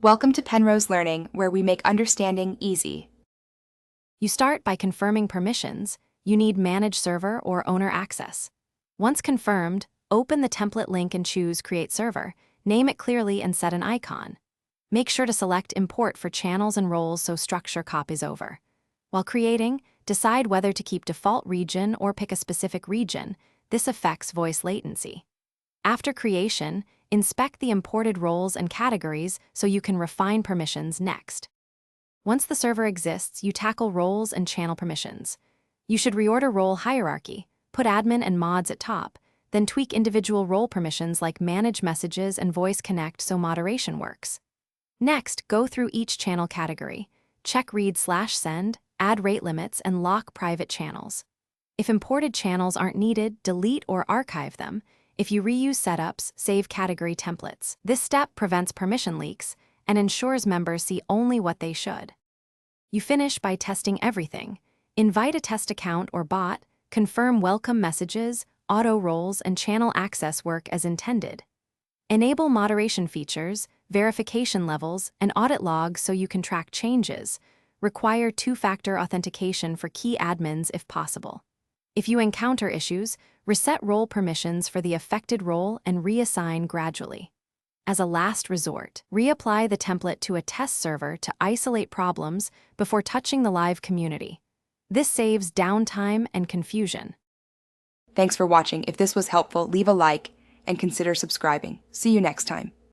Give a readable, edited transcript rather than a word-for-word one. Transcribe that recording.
Welcome to Penrose Learning, where we make understanding easy. You start by confirming permissions. You need Manage Server or Owner Access. Once confirmed, open the template link and choose Create Server. Name it clearly and set an icon. Make sure to select Import for channels and roles so structure copies over. While creating, decide whether to keep default region or pick a specific region. This affects voice latency. After creation, inspect the imported roles and categories so you can refine permissions next. Once the server exists, you tackle roles and channel permissions. You should reorder role hierarchy, put admin and mods at top, then tweak individual role permissions like manage messages and voice connect so moderation works. Next, go through each channel category. Check read/send, add rate limits, and lock private channels. If imported channels aren't needed, delete or archive them. If you reuse setups, save category templates. This step prevents permission leaks and ensures members see only what they should. You finish by testing everything. Invite a test account or bot, confirm welcome messages, auto roles, and channel access work as intended. Enable moderation features, verification levels, and audit logs so you can track changes. Require two-factor authentication for key admins if possible. If you encounter issues, reset role permissions for the affected role and reassign gradually. As a last resort, reapply the template to a test server to isolate problems before touching the live community. This saves downtime and confusion. Thanks for watching. If this was helpful, leave a like and consider subscribing. See you next time.